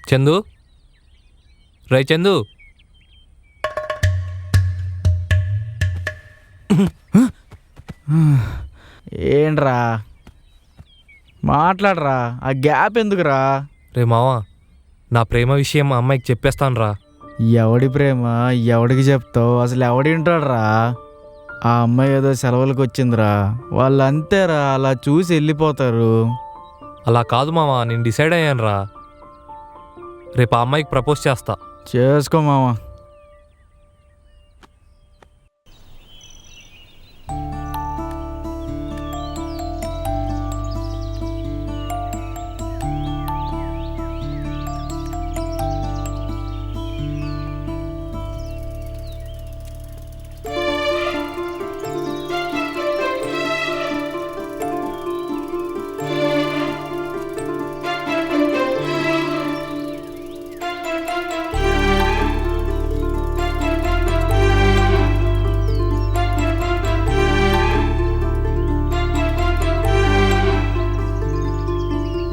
చందు, రై చందు. ఏంట్రా మాట్లాడరా, ఆ గ్యాప్ ఎందుకురా? రే మావా, నా ప్రేమ విషయం మా అమ్మాయికి చెప్పేస్తాను రా. ఎవడి ప్రేమ ఎవడికి చెప్తావు? అసలు ఎవడి ఉంటాడురా? ఆ అమ్మాయి ఏదో సెలవులకు వచ్చిందిరా, వాళ్ళు అంతేరా, అలా చూసి వెళ్ళిపోతారు. అలా కాదు మావా, నేను డిసైడ్ అయ్యాను రా. రేపు ఆ అమ్మాయికి ప్రపోజ్ చేస్తా. చేసుకో మావా.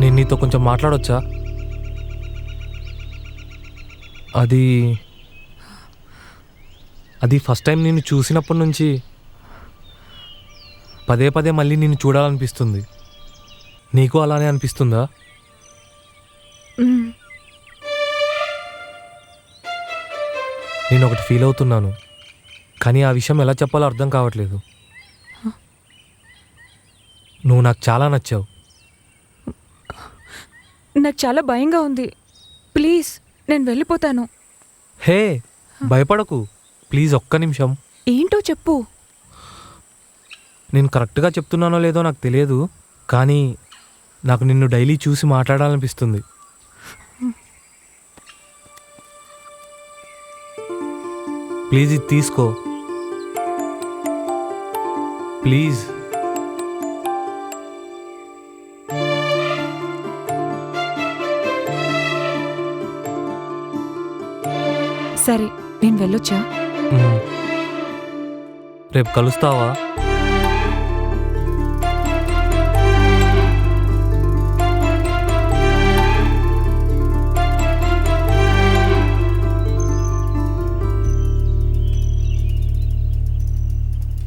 నేను నీతో కొంచెం మాట్లాడొచ్చా? అది ఫస్ట్ టైం నిన్ను చూసినప్పటి నుంచి పదే పదే మళ్ళీ నిన్ను చూడాలనిపిస్తుంది. నీకు అలానే అనిపిస్తుందా? నేను ఒకటి ఫీల్ అవుతున్నాను, కానీ ఆ విషయం ఎలా చెప్పాలో అర్థం కావట్లేదు. నువ్వు నాకు చాలా నచ్చావు. నాకు చాలా భయంగా ఉంది. ప్లీజ్, నేను వెళ్ళిపోతాను. హే, భయపడకు ప్లీజ్, ఒక్క నిమిషం. ఏంటో చెప్పు. నేను కరెక్ట్గా చెప్తున్నానో లేదో నాకు తెలియదు, కానీ నాకు నిన్ను డైలీ చూసి మాట్లాడాలనిపిస్తుంది. ప్లీజ్ ఇది తీసుకో ప్లీజ్. సరే, నేను వెళ్ళొచ్చా? రేపు కలుస్తావా?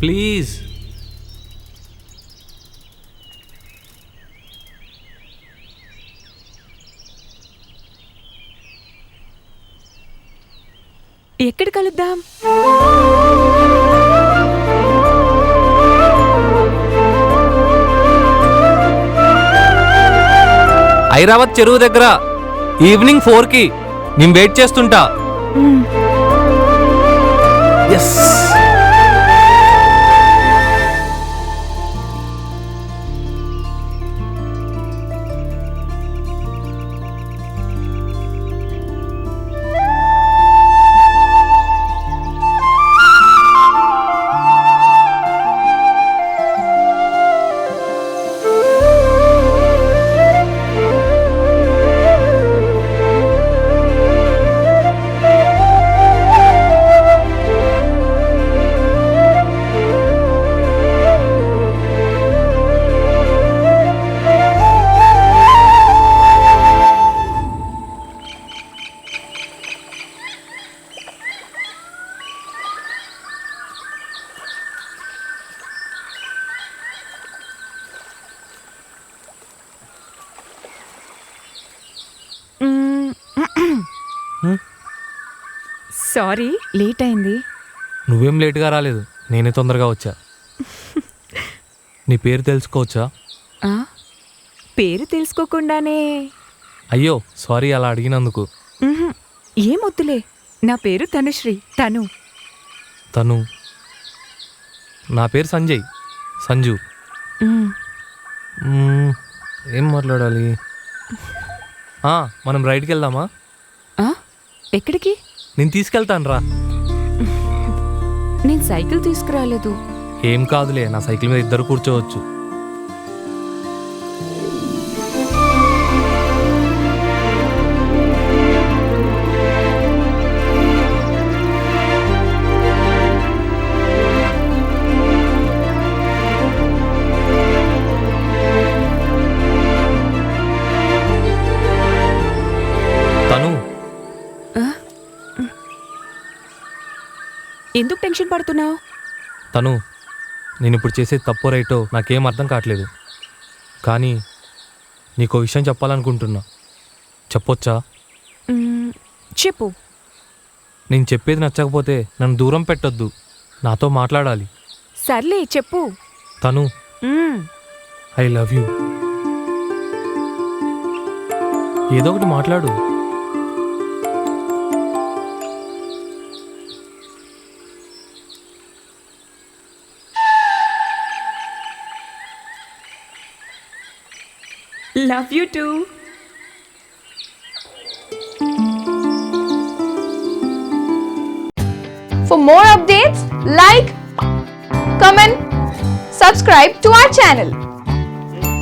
ప్లీజ్. ఎక్కడ కలుద్దాం? ఐరావత్ చెరువు దగ్గర ఈవినింగ్ 4కి నేను వెయిట్ చేస్తుంటా. ఎస్. సారీ, లేట్ అయింది. నువ్వేం లేట్గా రాలేదు, నేనే తొందరగా వచ్చా. నీ పేరు తెలుసుకోవచ్చా? పేరు తెలుసుకోకుండానే? అయ్యో సారీ అలా అడిగినందుకు. ఏం వద్దులే, నా పేరు తనుశ్రీ. తను. నా పేరు సంజయ్, సంజు. ఏం మాట్లాడాలి? మనం రైడ్కి వెళ్దామా? ఎక్కడికి? నేను తీసుకెళ్తాను రా. నేను సైకిల్ తీసుకురాలేదు. ఏం కాదులే, నా సైకిల్ మీద ఇద్దరు కూర్చోవచ్చు. తను ఎందుకు టెన్షన్ పడుతున్నావు? తను నేను ఇప్పుడు చేసేది తప్పో రైటో నాకేం అర్థం కావట్లేదు. కానీ నీకో విషయం చెప్పాలనుకుంటున్నా. చెప్పొచ్చా? చెప్పు. నేను చెప్పేది నచ్చకపోతే నన్ను దూరం పెట్టొద్దు, నాతో మాట్లాడాలి. సర్లే చెప్పు. తను మ్మ్. I love you. ఏదో ఒకటి మాట్లాడు. Love you two. For more updates, like, comment, subscribe to our channel.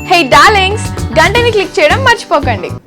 Hey darlings, గంటని click చేయడం మర్చిపోకండి.